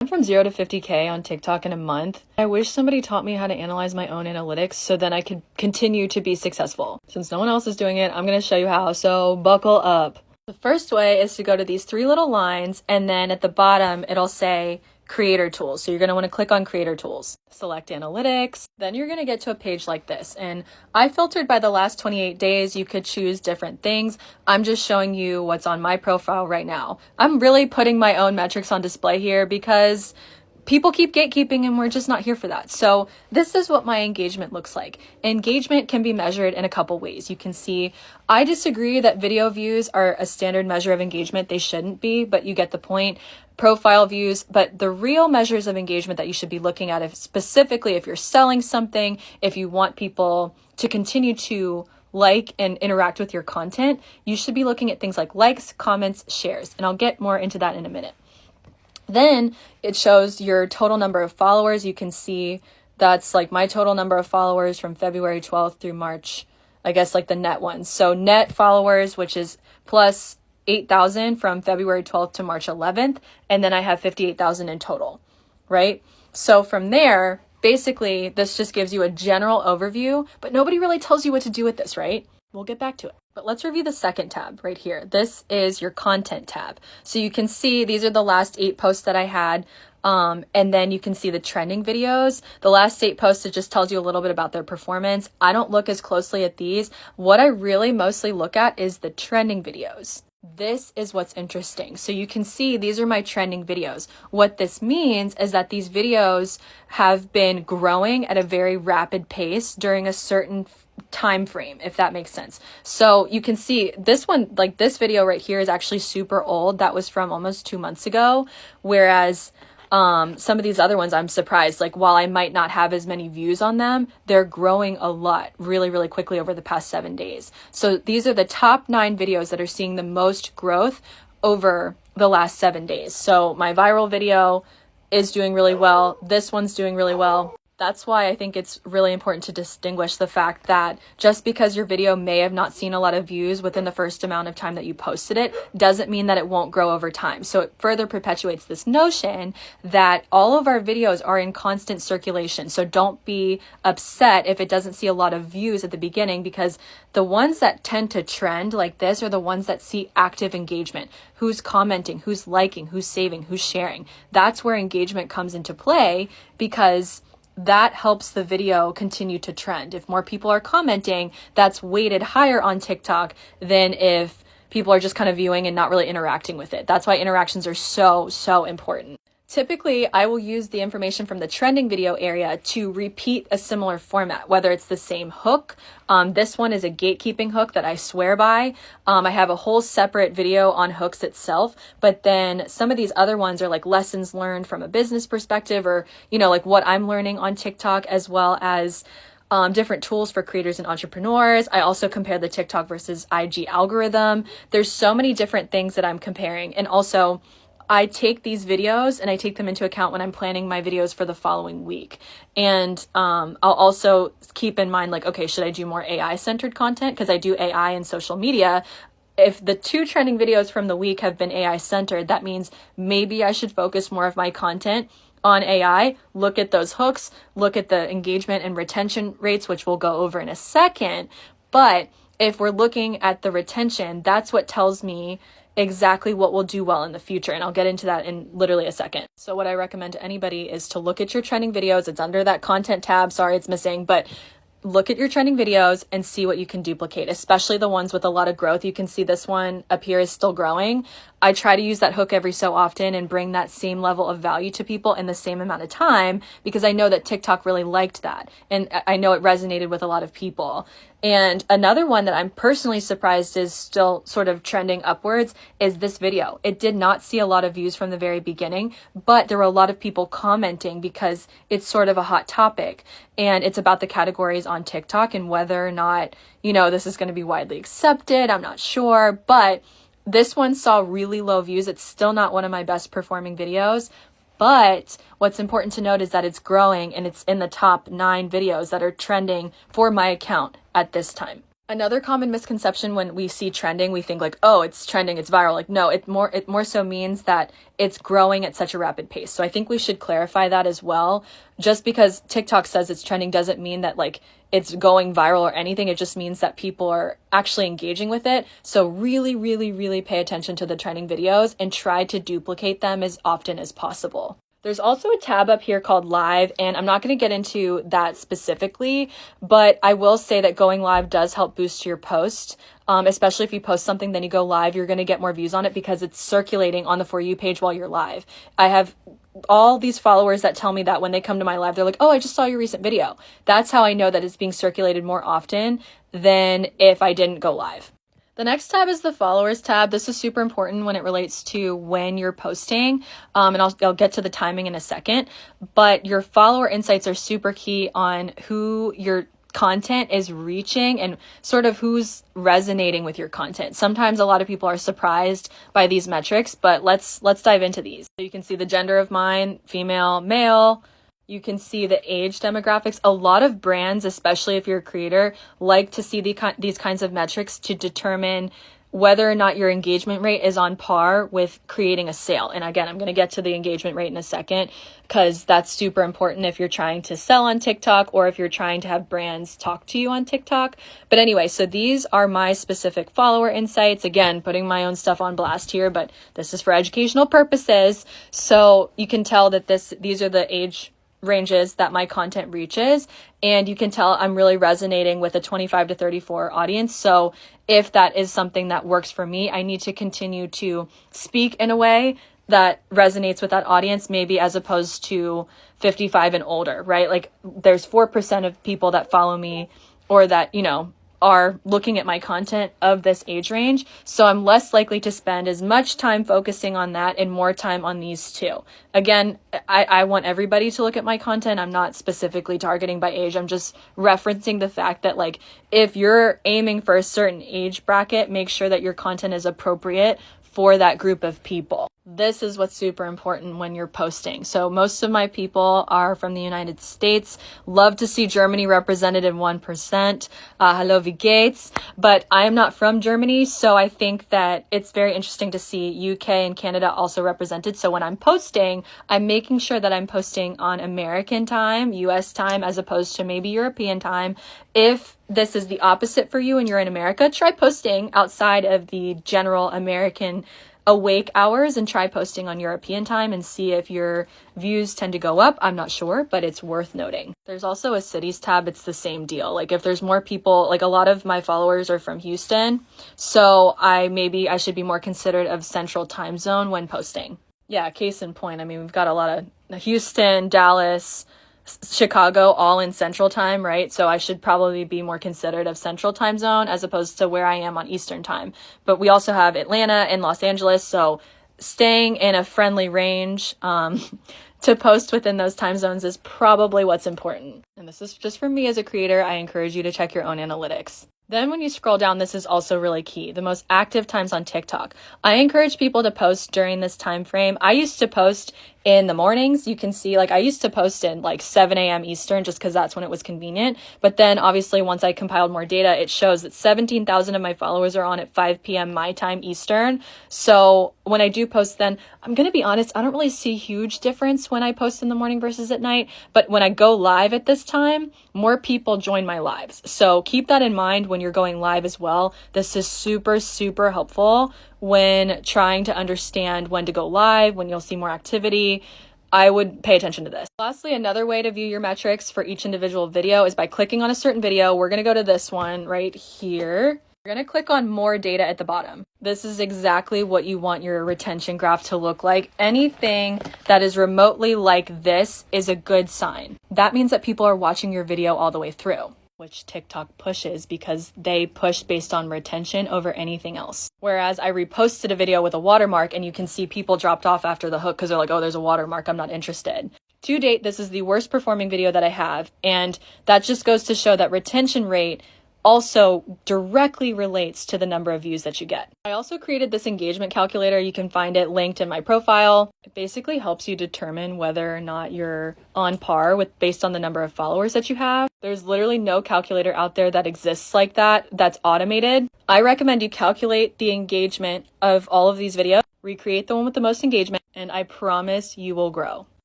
Went from 0 to 50K on TikTok in a month. I wish somebody taught me how to analyze my own analytics so then I could continue to be successful. Since no one else is doing it, I'm going to show you how, so buckle up. The first way is to go to these three little lines, and then at the bottom it'll say Creator Tools. So you're going to want to click on Creator Tools, select Analytics. Then you're going to get to a page like this. And I filtered by the last 28 days. You could choose different things. I'm just showing you what's on my profile right now. I'm really putting my own metrics on display here because people keep gatekeeping and we're just not here for that. So this is what my engagement looks like. Engagement can be measured in a couple ways. You can see, I disagree that video views are a standard measure of engagement. They shouldn't be, but you get the point. Profile views, but the real measures of engagement that you should be looking at, if specifically if you're selling something, if you want people to continue to like and interact with your content, you should be looking at things like likes, comments, shares, and I'll get more into that in a minute. Then it shows your total number of followers. You can see that's like my total number of followers from February 12th through March, I guess like the net ones. So net followers, which is plus 8,000 from February 12th to March 11th. And then I have 58,000 in total, right? So from there, basically this just gives you a general overview, but nobody really tells you what to do with this, right? We'll get back to it. But let's review the second tab right here. This is your content tab. So you can see these are the last 8 posts that I had. And then you can see the trending videos. The last 8 posts, it just tells you a little bit about their performance. I don't look as closely at these. What I really mostly look at is the trending videos. This is what's interesting. So you can see these are my trending videos. What this means is that these videos have been growing at a very rapid pace during a certain time frame, if that makes sense. So you can see this one, like this video right here is actually super old. That was from almost 2 months ago. Whereas some of these other ones, I'm surprised, like while I might not have as many views on them, they're growing a lot really, really quickly over the past 7 days. So these are the top 9 videos that are seeing the most growth over the last 7 days. So my viral video is doing really well. This one's doing really well. That's why I think it's really important to distinguish the fact that just because your video may have not seen a lot of views within the first amount of time that you posted it, doesn't mean that it won't grow over time. So it further perpetuates this notion that all of our videos are in constant circulation. So don't be upset if it doesn't see a lot of views at the beginning, because the ones that tend to trend like this are the ones that see active engagement. Who's commenting, who's liking, who's saving, who's sharing. That's where engagement comes into play, because that helps the video continue to trend. If more people are commenting, that's weighted higher on TikTok than if people are just kind of viewing and not really interacting with it. That's why interactions are so important. Typically, I will use the information from the trending video area to repeat a similar format, whether it's the same hook. This one is a gatekeeping hook that I swear by. I have a whole separate video on hooks itself, but then some of these other ones are like lessons learned from a business perspective, or, you know, like what I'm learning on TikTok, as well as different tools for creators and entrepreneurs. I also compare the TikTok versus IG algorithm. There's so many different things that I'm comparing. And also, I take these videos and I take them into account when I'm planning my videos for the following week. And I'll also keep in mind, like, okay, should I do more AI-centered content? Because I do AI and social media. If the 2 trending videos from the week have been AI-centered, that means maybe I should focus more of my content on AI, look at those hooks, look at the engagement and retention rates, which we'll go over in a second. But if we're looking at the retention, that's what tells me exactly what will do well in the future. And I'll get into that in literally a second. So what I recommend to anybody is to look at your trending videos. It's under that content tab. Sorry, it's missing, but look at your trending videos and see what you can duplicate, especially the ones with a lot of growth. You can see this one up here is still growing. I try to use that hook every so often and bring that same level of value to people in the same amount of time, because I know that TikTok really liked that. And I know it resonated with a lot of people. And another one that I'm personally surprised is still sort of trending upwards is this video. It did not see a lot of views from the very beginning, but there were a lot of people commenting because it's sort of a hot topic. And it's about the categories on TikTok and whether or not, you know, this is going to be widely accepted. I'm not sure, but this one saw really low views. It's still not one of my best performing videos, but what's important to note is that it's growing and it's in the top 9 videos that are trending for my account at this time. Another common misconception when we see trending, we think like, oh, it's trending, it's viral. Like, no, it more so means that it's growing at such a rapid pace. So I think we should clarify that as well. Just because TikTok says it's trending doesn't mean that like it's going viral or anything. It just means that people are actually engaging with it. So really, really, really pay attention to the trending videos and try to duplicate them as often as possible. There's also a tab up here called live, and I'm not going to get into that specifically, but I will say that going live does help boost your post. Especially if you post something, then you go live, you're going to get more views on it because it's circulating on the For You page while you're live. I have all these followers that tell me that when they come to my live, they're like, oh, I just saw your recent video. That's how I know that it's being circulated more often than if I didn't go live. The next tab is the followers tab. This is super important when it relates to when you're posting, and I'll get to the timing in a second, but your follower insights are super key on who your content is reaching and sort of who's resonating with your content. Sometimes a lot of people are surprised by these metrics, but let's dive into these. So you can see the gender of mine, female, male. You can see the age demographics. A lot of brands, especially if you're a creator, like to see these kinds of metrics to determine whether or not your engagement rate is on par with creating a sale. And again, I'm going to get to the engagement rate in a second because that's super important if you're trying to sell on TikTok or if you're trying to have brands talk to you on TikTok. But anyway, so these are my specific follower insights. Again, putting my own stuff on blast here, but this is for educational purposes. So you can tell that these are the age ranges that my content reaches, and you can tell I'm really resonating with a 25 to 34 audience. So if that is something that works for me, I need to continue to speak in a way that resonates with that audience, maybe as opposed to 55 and older, right? Like there's 4% of people that follow me or that, are looking at my content of this age range. So I'm less likely to spend as much time focusing on that and more time on these two. Again, I want everybody to look at my content. I'm not specifically targeting by age. I'm just referencing the fact that like, if you're aiming for a certain age bracket, make sure that your content is appropriate for that group of people. This is what's super important when you're posting. So most of my people are from the United States. Love to see Germany represented in 1%. Hello, wie geht's? But I am not from Germany, so I think that it's very interesting to see UK and Canada also represented. So when I'm posting, I'm making sure that I'm posting on American time, US time, as opposed to maybe European time. If this is the opposite for you and you're in America, try posting outside of the general American awake hours and try posting on European time and see if your views tend to go up. I'm not sure, but it's worth noting. There's also a cities tab. It's the same deal. Like if there's more people, like a lot of my followers are from Houston, so I should be more considerate of central time zone when posting. Yeah, case in point. I mean, we've got a lot of Houston, Dallas, Chicago, all in central time, right? So I should probably be more considerate of central time zone as opposed to where I am on Eastern time. But we also have Atlanta and Los Angeles, so staying in a friendly range to post within those time zones is probably what's important. And this is just for me as a creator. I encourage you to check your own analytics. Then when you scroll down, this is also really key. The most active times on TikTok. I encourage people to post during this time frame. I used to post in the mornings. You can see like I used to post in like 7 a.m. Eastern just because that's when it was convenient. But then obviously once I compiled more data, it shows that 17,000 of my followers are on at 5 p.m. my time Eastern. So when I do post then, I'm going to be honest, I don't really see huge difference when I post in the morning versus at night. But when I go live at this time, more people join my lives. So keep that in mind when you're going live as well. This is super, super helpful when trying to understand when to go live, when you'll see more activity. I would pay attention to this. Lastly, another way to view your metrics for each individual video is by clicking on a certain video. We're going to go to this one right here. We're going to click on more data at the bottom. This is exactly what you want your retention graph to look like. Anything that is remotely like this is a good sign. That means that people are watching your video all the way through, which TikTok pushes because they push based on retention over anything else. Whereas I reposted a video with a watermark and you can see people dropped off after the hook because they're like, oh, there's a watermark, I'm not interested. To date, this is the worst performing video that I have. And that just goes to show that retention rate also directly relates to the number of views that you get. I also created this engagement calculator. You can find it linked in my profile. It basically helps you determine whether or not you're on par with based on the number of followers that you have. There's literally no calculator out there that exists like that, that's automated. I recommend you calculate the engagement of all of these videos, recreate the one with the most engagement, and I promise you will grow.